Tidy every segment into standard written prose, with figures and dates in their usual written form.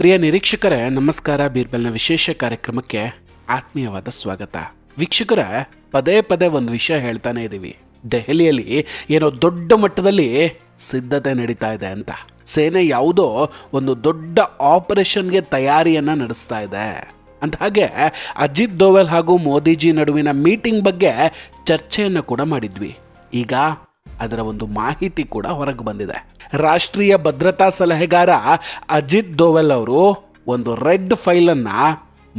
ಪ್ರಿಯ ನಿರೀಕ್ಷಕರೇ, ನಮಸ್ಕಾರ. ಬೀರ್ಬಲ್ನ ವಿಶೇಷ ಕಾರ್ಯಕ್ರಮಕ್ಕೆ ಆತ್ಮೀಯವಾದ ಸ್ವಾಗತ. ವೀಕ್ಷಕರೇ, ಪದೇ ಪದೇ ಒಂದು ವಿಷಯ ಹೇಳ್ತಾನೆ ಇದ್ದೀವಿ. ದೆಹಲಿಯಲ್ಲಿ ಏನೋ ದೊಡ್ಡ ಮಟ್ಟದಲ್ಲಿ ಸಿದ್ಧತೆ ನಡೀತಾ ಇದೆ ಅಂತ. ಸೇನೆ ಯಾವುದೋ ಒಂದು ದೊಡ್ಡ ಆಪರೇಷನ್ಗೆ ತಯಾರಿಯನ್ನ ನಡೆಸ್ತಾ ಇದೆ ಅಂತ. ಹಾಗೆ ಅಜಿತ್ ದೋವಲ್ ಹಾಗೂ ಮೋದಿಜಿ ನಡುವಿನ ಮೀಟಿಂಗ್ ಬಗ್ಗೆ ಚರ್ಚೆಯನ್ನು ಕೂಡ ಮಾಡಿದ್ವಿ. ಈಗ ಅದರ ಒಂದು ಮಾಹಿತಿ ಕೂಡ ಹೊರಗೆ ಬಂದಿದೆ. ರಾಷ್ಟ್ರೀಯ ಭದ್ರತಾ ಸಲಹೆಗಾರ ಅಜಿತ್ ದೋವಲ್ ಅವರು ಒಂದು ರೆಡ್ ಫೈಲನ್ನ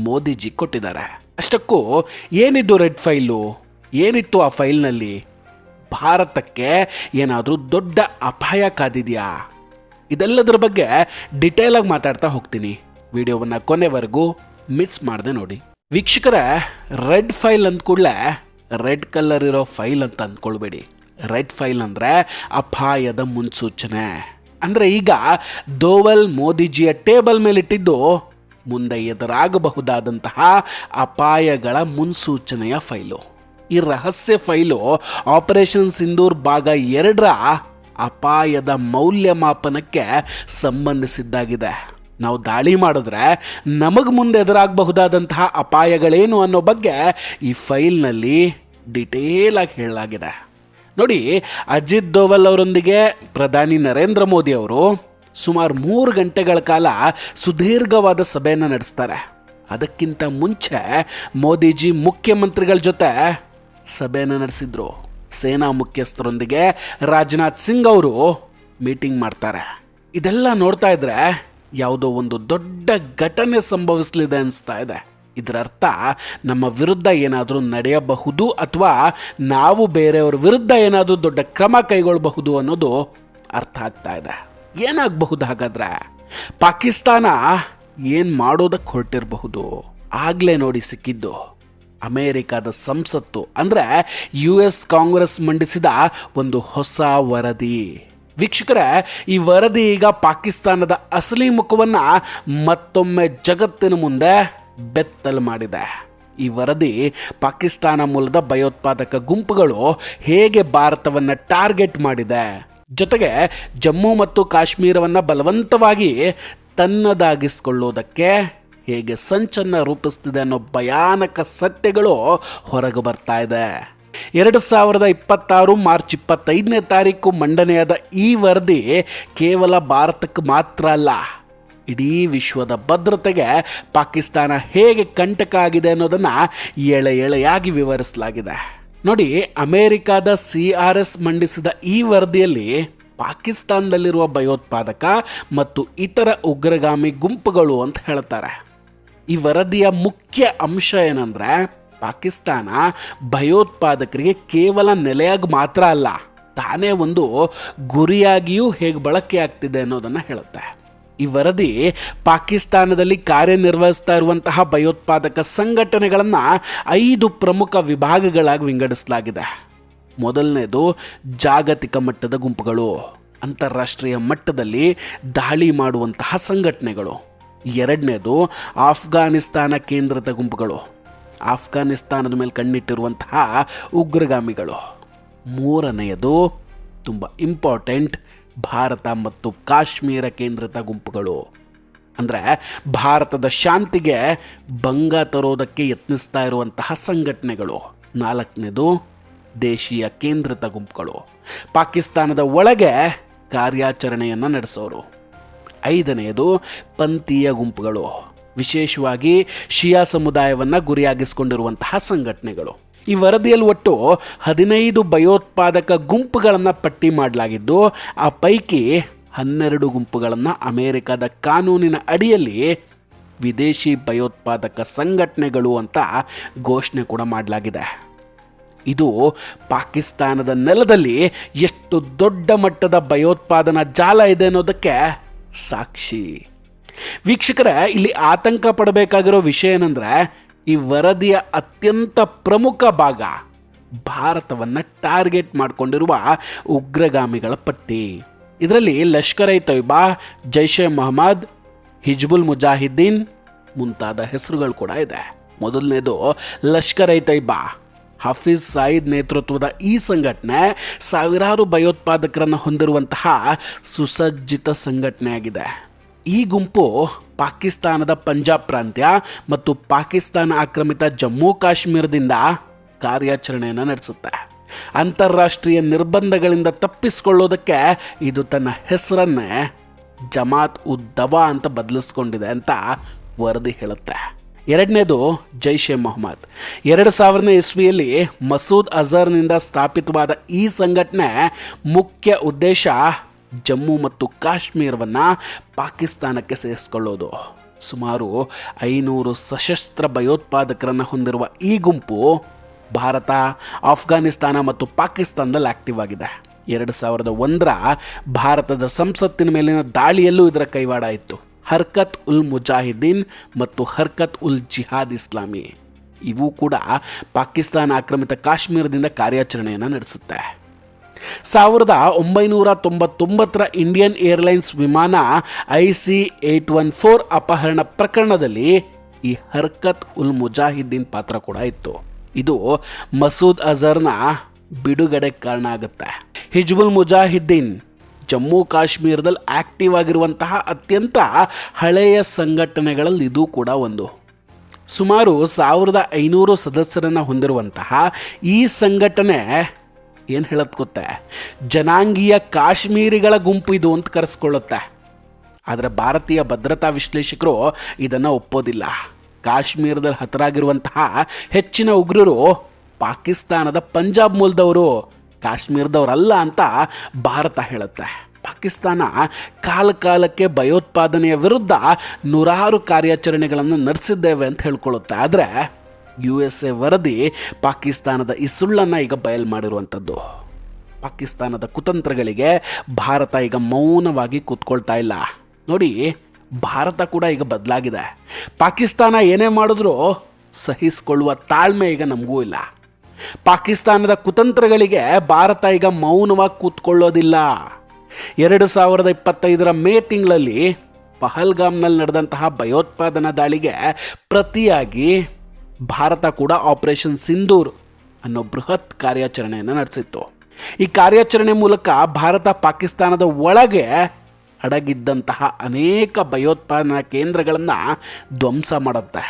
ಮೋದಿಜಿ ಕೊಟ್ಟಿದ್ದಾರೆ. ಅಷ್ಟಕ್ಕೂ ಏನಿದ್ದು ರೆಡ್ ಫೈಲು? ಏನಿತ್ತು ಆ ಫೈಲ್ನಲ್ಲಿ? ಭಾರತಕ್ಕೆ ಏನಾದರೂ ದೊಡ್ಡ ಅಪಾಯ ಕಾದಿದೆಯಾ? ಇದೆಲ್ಲದರ ಬಗ್ಗೆ ಡಿಟೇಲ್ ಆಗಿ ಮಾತಾಡ್ತಾ ಹೋಗ್ತೀನಿ. ವಿಡಿಯೋವನ್ನ ಕೊನೆವರೆಗೂ ಮಿಸ್ ಮಾಡದೆ ನೋಡಿ. ವೀಕ್ಷಕರೇ, ರೆಡ್ ಫೈಲ್ ಅಂದ ಕೂಡಲೇ ರೆಡ್ ಕಲರ್ ಇರೋ ಫೈಲ್ ಅಂತ ಅಂದ್ಕೊಳ್ಬೇಡಿ. ರೆಡ್ ಫೈಲ್ ಅಂದರೆ ಅಪಾಯದ ಮುನ್ಸೂಚನೆ. ಅಂದರೆ ಈಗ ದೋವಲ್ ಮೋದಿಜಿಯ ಟೇಬಲ್ ಮೇಲಿಟ್ಟಿದ್ದು ಮುಂದೆ ಎದುರಾಗಬಹುದಾದಂತಹ ಅಪಾಯಗಳ ಮುನ್ಸೂಚನೆಯ ಫೈಲು. ಈ ರಹಸ್ಯ ಫೈಲು ಆಪರೇಷನ್ ಸಿಂಧೂರ್ ಭಾಗ 2ರ ಅಪಾಯದ ಮೌಲ್ಯಮಾಪನಕ್ಕೆ ಸಂಬಂಧಿಸಿದ್ದಾಗಿದೆ. ನಾವು ದಾಳಿ ಮಾಡಿದ್ರೆ ನಮಗೆ ಮುಂದೆ ಎದುರಾಗಬಹುದಾದಂತಹ ಅಪಾಯಗಳೇನು ಅನ್ನೋ ಬಗ್ಗೆ ಈ ಫೈಲ್ನಲ್ಲಿ ಡಿಟೇಲ್ ಆಗಿ ಹೇಳಲಾಗಿದೆ. ನೋಡಿ, ಅಜಿತ್ ದೋವಲ್ ಅವರೊಂದಿಗೆ ಪ್ರಧಾನಿ ನರೇಂದ್ರ ಮೋದಿ ಅವರು ಸುಮಾರು 3 ಗಂಟೆಗಳ ಕಾಲ ಸುದೀರ್ಘವಾದ ಸಭೆಯನ್ನು ನಡೆಸ್ತಾರೆ. ಅದಕ್ಕಿಂತ ಮುಂಚೆ ಮೋದಿಜಿ ಮುಖ್ಯಮಂತ್ರಿಗಳ ಜೊತೆ ಸಭೆಯನ್ನು ನಡೆಸಿದ್ರು. ಸೇನಾ ಮುಖ್ಯಸ್ಥರೊಂದಿಗೆ ರಾಜನಾಥ್ ಸಿಂಗ್ ಅವರು ಮೀಟಿಂಗ್ ಮಾಡ್ತಾರೆ. ಇದೆಲ್ಲ ನೋಡ್ತಾ ಇದ್ರೆ ಯಾವುದೋ ಒಂದು ದೊಡ್ಡ ಘಟನೆ ಸಂಭವಿಸಲಿದೆ ಅನಿಸ್ತಾ ಇದೆ. ಇದರ ಅರ್ಥ ನಮ್ಮ ವಿರುದ್ಧ ಏನಾದರೂ ನಡೆಯಬಹುದು ಅಥವಾ ನಾವು ಬೇರೆಯವ್ರ ವಿರುದ್ಧ ಏನಾದರೂ ದೊಡ್ಡ ಕ್ರಮ ಕೈಗೊಳ್ಳಬಹುದು ಅನ್ನೋದು ಅರ್ಥ ಆಗ್ತಾ ಇದೆ. ಏನಾಗಬಹುದು ಹಾಗಾದ್ರೆ? ಪಾಕಿಸ್ತಾನ ಏನು ಮಾಡೋದಕ್ಕೆ ಹೊರಟಿರಬಹುದು? ಆಗಲೇ ನೋಡಿ ಸಿಕ್ಕಿದ್ದು ಅಮೇರಿಕಾದ ಸಂಸತ್ತು ಅಂದರೆ US ಕಾಂಗ್ರೆಸ್ ಮಂಡಿಸಿದ ಒಂದು ಹೊಸ ವರದಿ. ವೀಕ್ಷಕರೇ, ಈ ವರದಿ ಈಗ ಪಾಕಿಸ್ತಾನದ ಅಸಲಿ ಮುಖವನ್ನು ಮತ್ತೊಮ್ಮೆ ಜಗತ್ತಿನ ಮುಂದೆ ಬೆತ್ತಲು ಮಾಡಿದೆ. ಈ ವರದಿ ಪಾಕಿಸ್ತಾನ ಮೂಲದ ಭಯೋತ್ಪಾದಕ ಗುಂಪುಗಳು ಹೇಗೆ ಭಾರತವನ್ನು ಟಾರ್ಗೆಟ್ ಮಾಡಿದೆ, ಜೊತೆಗೆ ಜಮ್ಮು ಮತ್ತು ಕಾಶ್ಮೀರವನ್ನು ಬಲವಂತವಾಗಿ ತನ್ನದಾಗಿಸಿಕೊಳ್ಳೋದಕ್ಕೆ ಹೇಗೆ ಸಂಚನ್ನು ರೂಪಿಸ್ತಿದೆ ಅನ್ನೋ ಭಯಾನಕ ಸತ್ಯಗಳು ಹೊರಗೆ ಬರ್ತಾ ಇದೆ. 2026 ಮಾರ್ಚ್ 25ನೇ ತಾರೀಕು ಮಂಡನೆಯಾದ ಈ ವರದಿ ಕೇವಲ ಭಾರತಕ್ಕೆ ಮಾತ್ರ ಅಲ್ಲ, ಇಡೀ ವಿಶ್ವದ ಭದ್ರತೆಗೆ ಪಾಕಿಸ್ತಾನ ಹೇಗೆ ಕಂಟಕ ಆಗಿದೆ ಅನ್ನೋದನ್ನು ಎಳೆಯಾಗಿ ವಿವರಿಸಲಾಗಿದೆ. ನೋಡಿ, ಅಮೆರಿಕದ CRS ಮಂಡಿಸಿದ ಈ ವರದಿಯಲ್ಲಿ ಪಾಕಿಸ್ತಾನದಲ್ಲಿರುವ ಭಯೋತ್ಪಾದಕ ಮತ್ತು ಇತರ ಉಗ್ರಗಾಮಿ ಗುಂಪುಗಳು ಅಂತ ಹೇಳ್ತಾರೆ. ಈ ವರದಿಯ ಮುಖ್ಯ ಅಂಶ ಏನಂದ್ರೆ, ಪಾಕಿಸ್ತಾನ ಭಯೋತ್ಪಾದಕರಿಗೆ ಕೇವಲ ನೆಲೆಯಾಗಿ ಮಾತ್ರ ಅಲ್ಲ, ತಾನೇ ಒಂದು ಗುರಿಯಾಗಿಯೂ ಹೇಗೆ ಬಳಕೆ ಆಗ್ತಿದೆ ಅನ್ನೋದನ್ನು ಹೇಳುತ್ತೆ. ಈ ವರದಿ ಪಾಕಿಸ್ತಾನದಲ್ಲಿ ಕಾರ್ಯನಿರ್ವಹಿಸ್ತಾ ಇರುವಂತಹ ಭಯೋತ್ಪಾದಕ ಸಂಘಟನೆಗಳನ್ನು 5 ಪ್ರಮುಖ ವಿಭಾಗಗಳಾಗಿ ವಿಂಗಡಿಸಲಾಗಿದೆ. ಮೊದಲನೇದು ಜಾಗತಿಕ ಮಟ್ಟದ ಗುಂಪುಗಳು, ಅಂತಾರಾಷ್ಟ್ರೀಯ ಮಟ್ಟದಲ್ಲಿ ದಾಳಿ ಮಾಡುವಂತಹ ಸಂಘಟನೆಗಳು. ಎರಡನೇದು ಆಫ್ಘಾನಿಸ್ತಾನ ಕೇಂದ್ರಿತ ಗುಂಪುಗಳು, ಆಫ್ಘಾನಿಸ್ತಾನದ ಮೇಲೆ ಕಣ್ಣಿಟ್ಟಿರುವಂತಹ ಉಗ್ರಗಾಮಿಗಳು. ಮೂರನೆಯದು ತುಂಬ ಇಂಪಾರ್ಟೆಂಟ್, ಭಾರತ ಮತ್ತು ಕಾಶ್ಮೀರ ಕೇಂದ್ರಿತ ಗುಂಪುಗಳು, ಅಂದರೆ ಭಾರತದ ಶಾಂತಿಗೆ ಭಂಗ ತರೋದಕ್ಕೆ ಯತ್ನಿಸ್ತಾ ಇರುವಂತಹ ಸಂಘಟನೆಗಳು. ನಾಲ್ಕನೇದು ದೇಶೀಯ ಕೇಂದ್ರಿತ ಗುಂಪುಗಳು, ಪಾಕಿಸ್ತಾನದ ಒಳಗೆ ಕಾರ್ಯಾಚರಣೆಯನ್ನು ನಡೆಸೋರು. ಐದನೆಯದು ಪಂಥೀಯ ಗುಂಪುಗಳು, ವಿಶೇಷವಾಗಿ ಶಿಯಾ ಸಮುದಾಯವನ್ನು ಗುರಿಯಾಗಿಸಿಕೊಂಡಿರುವಂತಹ ಸಂಘಟನೆಗಳು. ಈ ವರದಿಯಲ್ಲಿ ಒಟ್ಟು 15 ಭಯೋತ್ಪಾದಕ ಗುಂಪುಗಳನ್ನು ಪಟ್ಟಿ ಮಾಡಲಾಗಿದ್ದು, ಆ ಪೈಕಿ 12 ಗುಂಪುಗಳನ್ನು ಅಮೆರಿಕದ ಕಾನೂನಿನ ಅಡಿಯಲ್ಲಿ ವಿದೇಶಿ ಭಯೋತ್ಪಾದಕ ಸಂಘಟನೆಗಳು ಅಂತ ಘೋಷಣೆ ಕೂಡ ಮಾಡಲಾಗಿದೆ. ಇದು ಪಾಕಿಸ್ತಾನದ ನೆಲದಲ್ಲಿ ಎಷ್ಟು ದೊಡ್ಡ ಮಟ್ಟದ ಭಯೋತ್ಪಾದನಾ ಜಾಲ ಇದೆ ಅನ್ನೋದಕ್ಕೆ ಸಾಕ್ಷಿ. ವೀಕ್ಷಕರೇ, ಇಲ್ಲಿ ಆತಂಕ ಪಡಬೇಕಾಗಿರೋ ವಿಷಯ ಏನಂದ್ರೆ, ಈ ವರದಿಯ ಅತ್ಯಂತ ಪ್ರಮುಖ ಭಾಗ ಭಾರತವನ್ನು ಟಾರ್ಗೆಟ್ ಮಾಡಿಕೊಂಡಿರುವ ಉಗ್ರಗಾಮಿಗಳ ಪಟ್ಟಿ. ಇದರಲ್ಲಿ ಲಷ್ಕರ್ ಇ ತೊಯ್ಬಾ, ಜೈಷೆ ಮೊಹಮ್ಮದ್, ಹಿಜ್ಬುಲ್ ಮುಜಾಹಿದ್ದೀನ್ ಮುಂತಾದ ಹೆಸರುಗಳು ಕೂಡ ಇದೆ. ಮೊದಲನೇದು ಲಷ್ಕರ್ ಇ ತೊಯ್ಬಾ. ಹಫೀಜ್ ಸಯೀದ್ ನೇತೃತ್ವದ ಈ ಸಂಘಟನೆ ಸಾವಿರಾರು ಭಯೋತ್ಪಾದಕರನ್ನು ಹೊಂದಿರುವಂತಹ ಸುಸಜ್ಜಿತ ಸಂಘಟನೆಯಾಗಿದೆ. ಈ ಗುಂಪು ಪಾಕಿಸ್ತಾನದ ಪಂಜಾಬ್ ಪ್ರಾಂತ್ಯ ಮತ್ತು ಪಾಕಿಸ್ತಾನ ಆಕ್ರಮಿತ ಜಮ್ಮು ಕಾಶ್ಮೀರದಿಂದ ಕಾರ್ಯಾಚರಣೆಯನ್ನು ನಡೆಸುತ್ತೆ. ಅಂತಾರಾಷ್ಟ್ರೀಯ ನಿರ್ಬಂಧಗಳಿಂದ ತಪ್ಪಿಸಿಕೊಳ್ಳೋದಕ್ಕೆ ಇದು ತನ್ನ ಹೆಸರನ್ನೇ ಜಮಾತ್ ಉದ್ ದವಾ ಅಂತ ಬದಲಿಸ್ಕೊಂಡಿದೆ ಅಂತ ವರದಿ ಹೇಳುತ್ತೆ. ಎರಡನೇದು ಜೈಷ್ ಎ ಮೊಹಮ್ಮದ್. 2000ನೇ ಇಸ್ವಿಯಲ್ಲಿ ಮಸೂದ್ ಅಜರ್ನಿಂದ ಸ್ಥಾಪಿತವಾದ ಈ ಸಂಘಟನೆ ಮುಖ್ಯ ಉದ್ದೇಶ ಜಮ್ಮು ಮತ್ತು ಕಾಶ್ಮೀರವನ್ನು ಪಾಕಿಸ್ತಾನಕ್ಕೆ ಸೇರಿಸಿಕೊಳ್ಳೋದು. ಸುಮಾರು 500 ಸಶಸ್ತ್ರ ಭಯೋತ್ಪಾದಕರನ್ನು ಹೊಂದಿರುವ ಈ ಗುಂಪು ಭಾರತ, ಆಫ್ಘಾನಿಸ್ತಾನ ಮತ್ತು ಪಾಕಿಸ್ತಾನದಲ್ಲಿ ಆಕ್ಟಿವ್ ಆಗಿದೆ. 2001ರ ಭಾರತದ ಸಂಸತ್ತಿನ ಮೇಲಿನ ದಾಳಿಯಲ್ಲೂ ಇದರ ಕೈವಾಡ ಇತ್ತು. ಹರ್ಕತ್ ಉಲ್ ಮುಜಾಹಿದೀನ್ ಮತ್ತು ಹರ್ಕತ್ ಉಲ್ ಜಿಹಾದ್ ಇಸ್ಲಾಮಿ ಇವು ಕೂಡ ಪಾಕಿಸ್ತಾನ ಆಕ್ರಮಿತ ಕಾಶ್ಮೀರದಿಂದ ಕಾರ್ಯಾಚರಣೆಯನ್ನು ನಡೆಸುತ್ತೆ. 1999ರ ಇಂಡಿಯನ್ ಏರ್ಲೈನ್ಸ್ ವಿಮಾನ IC-814 ಅಪಹರಣ ಪ್ರಕರಣದಲ್ಲಿ ಈ ಹರ್ಕತ್ ಉಲ್ ಮುಜಾಹಿದೀನ್ ಪಾತ್ರ ಕೂಡ ಇತ್ತು. ಇದು ಮಸೂದ್ ಅಜರ್ನ ಬಿಡುಗಡೆ ಕಾರಣ ಆಗುತ್ತೆ. ಹಿಜ್ಬುಲ್ ಮುಜಾಹಿದ್ದೀನ್ ಜಮ್ಮು ಕಾಶ್ಮೀರದಲ್ಲಿ ಆಕ್ಟಿವ್ ಆಗಿರುವಂತಹ ಅತ್ಯಂತ ಹಳೆಯ ಸಂಘಟನೆಗಳಲ್ಲಿ ಇದು ಕೂಡ ಒಂದು. ಸುಮಾರು 1500 ಸದಸ್ಯರನ್ನು ಹೊಂದಿರುವಂತಹ ಈ ಸಂಘಟನೆ ಏನು ಹೇಳತ್ ಗೊತ್ತೇ, ಜನಾಂಗೀಯ ಕಾಶ್ಮೀರಿಗಳ ಗುಂಪು ಇದು ಅಂತ ಕರೆಸ್ಕೊಳ್ಳುತ್ತೆ. ಆದರೆ ಭಾರತೀಯ ಭದ್ರತಾ ವಿಶ್ಲೇಷಕರು ಇದನ್ನು ಒಪ್ಪೋದಿಲ್ಲ. ಕಾಶ್ಮೀರದಲ್ಲಿ ಹತರಾಗಿರುವಂತಹ ಹೆಚ್ಚಿನ ಉಗ್ರರು ಪಾಕಿಸ್ತಾನದ ಪಂಜಾಬ್ ಮೂಲದವರು, ಕಾಶ್ಮೀರದವರಲ್ಲ ಅಂತ ಭಾರತ ಹೇಳುತ್ತೆ. ಪಾಕಿಸ್ತಾನ ಕಾಲಕ್ಕೆ ಭಯೋತ್ಪಾದನೆಯ ವಿರುದ್ಧ ನೂರಾರು ಕಾರ್ಯಾಚರಣೆಗಳನ್ನು ನಡೆಸಿದ್ದೇವೆ ಅಂತ ಹೇಳ್ಕೊಳ್ಳುತ್ತೆ. ಆದರೆ USA ವರದಿ ಪಾಕಿಸ್ತಾನದ ಈ ಸುಳ್ಳನ್ನು ಈಗ ಬಯಲು ಮಾಡಿರುವಂಥದ್ದು. ಪಾಕಿಸ್ತಾನದ ಕುತಂತ್ರಗಳಿಗೆ ಭಾರತ ಈಗ ಮೌನವಾಗಿ ಕೂತ್ಕೊಳ್ತಾ ಇಲ್ಲ. ನೋಡಿ, ಭಾರತ ಕೂಡ ಈಗ ಬದಲಾಗಿದೆ. ಪಾಕಿಸ್ತಾನ ಏನೇ ಮಾಡಿದ್ರೂ ಸಹಿಸಿಕೊಳ್ಳುವ ತಾಳ್ಮೆ ಈಗ ನಮಗೂ ಇಲ್ಲ. ಪಾಕಿಸ್ತಾನದ ಕುತಂತ್ರಗಳಿಗೆ ಭಾರತ ಈಗ ಮೌನವಾಗಿ ಕೂತ್ಕೊಳ್ಳೋದಿಲ್ಲ. 2025ರ ಮೇ ತಿಂಗಳಲ್ಲಿ ಪಹಲ್ಗಾಮ್ನಲ್ಲಿ ನಡೆದಂತಹ ಭಯೋತ್ಪಾದನಾ ದಾಳಿಗೆ ಪ್ರತಿಯಾಗಿ ಭಾರತ ಕೂಡ ಆಪರೇಷನ್ ಸಿಂಧೂರ್ ಅನ್ನೋ ಬೃಹತ್ ಕಾರ್ಯಾಚರಣೆಯನ್ನು ನಡೆಸಿತ್ತು. ಈ ಕಾರ್ಯಾಚರಣೆ ಮೂಲಕ ಭಾರತ ಪಾಕಿಸ್ತಾನದ ಒಳಗೆ ಅಡಗಿದ್ದಂತಹ ಅನೇಕ ಭಯೋತ್ಪಾದನಾ ಕೇಂದ್ರಗಳನ್ನು ಧ್ವಂಸ ಮಾಡುತ್ತೆ.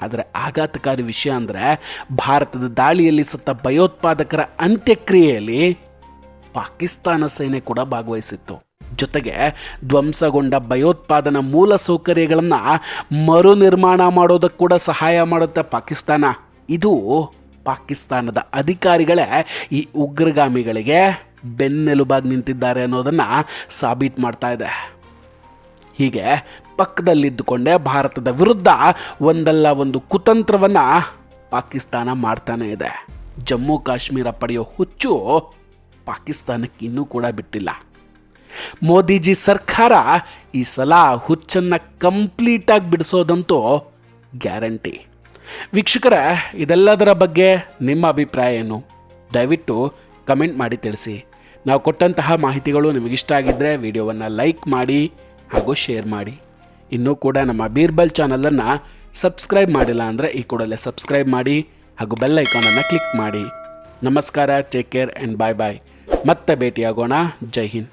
ಆದರೆ ಆಘಾತಕಾರಿ ವಿಷಯ ಅಂದರೆ ಭಾರತದ ದಾಳಿಯಲ್ಲಿ ಸತ್ತ ಭಯೋತ್ಪಾದಕರ ಅಂತ್ಯಕ್ರಿಯೆಯಲ್ಲಿ ಪಾಕಿಸ್ತಾನ ಸೇನೆ ಕೂಡ ಭಾಗವಹಿಸಿತ್ತು. ಜೊತೆಗೆ ಧ್ವಂಸಗೊಂಡ ಭಯೋತ್ಪಾದನಾ ಮೂಲ ಸೌಕರ್ಯಗಳನ್ನು ಮರು ನಿರ್ಮಾಣ ಮಾಡೋದಕ್ಕೆ ಕೂಡ ಸಹಾಯ ಮಾಡುತ್ತೆ ಪಾಕಿಸ್ತಾನ. ಇದು ಪಾಕಿಸ್ತಾನದ ಅಧಿಕಾರಿಗಳೇ ಈ ಉಗ್ರಗಾಮಿಗಳಿಗೆ ಬೆನ್ನೆಲುಬಾಗಿ ನಿಂತಿದ್ದಾರೆ ಅನ್ನೋದನ್ನು ಸಾಬೀತು ಮಾಡ್ತಾ ಇದೆ. ಹೀಗೆ ಪಕ್ಕದಲ್ಲಿದ್ದುಕೊಂಡೇ ಭಾರತದ ವಿರುದ್ಧ ಒಂದಲ್ಲ ಒಂದು ಕುತಂತ್ರವನ್ನು ಪಾಕಿಸ್ತಾನ ಮಾಡ್ತಾನೆ ಇದೆ. ಜಮ್ಮು ಕಾಶ್ಮೀರ ಪಡೆಯೋ ಹುಚ್ಚು ಪಾಕಿಸ್ತಾನಕ್ಕೆ ಇನ್ನೂ ಕೂಡ ಬಿಟ್ಟಿಲ್ಲ. ಮೋದಿಜಿ ಸರ್ಕಾರ ಈ ಸಲ ಹುಚ್ಚನ್ನು ಕಂಪ್ಲೀಟಾಗಿ ಬಿಡಿಸೋದಂತೂ ಗ್ಯಾರಂಟಿ. ವೀಕ್ಷಕರೇ, ಇದೆಲ್ಲದರ ಬಗ್ಗೆ ನಿಮ್ಮ ಅಭಿಪ್ರಾಯ ಏನು? ದಯವಿಟ್ಟು ಕಮೆಂಟ್ ಮಾಡಿ ತಿಳಿಸಿ. ನಾವು ಕೊಟ್ಟಂತಹ ಮಾಹಿತಿಗಳು ನಿಮಗಿಷ್ಟ ಆಗಿದ್ದರೆ ವಿಡಿಯೋವನ್ನು ಲೈಕ್ ಮಾಡಿ ಹಾಗೂ ಶೇರ್ ಮಾಡಿ. ಇನ್ನೂ ಕೂಡ ನಮ್ಮ ಬೀರ್ಬಲ್ ಚಾನಲನ್ನು ಸಬ್ಸ್ಕ್ರೈಬ್ ಮಾಡಿಲ್ಲ ಅಂದರೆ ಈ ಕೂಡಲೇ ಸಬ್ಸ್ಕ್ರೈಬ್ ಮಾಡಿ ಹಾಗೂ ಬೆಲ್ ಐಕಾನನ್ನು ಕ್ಲಿಕ್ ಮಾಡಿ. ನಮಸ್ಕಾರ, ಟೇಕ್ ಕೇರ್ ಆ್ಯಂಡ್ ಬಾಯ್ ಬಾಯ್. ಮತ್ತೆ ಭೇಟಿಯಾಗೋಣ. ಜೈ ಹಿಂದ್.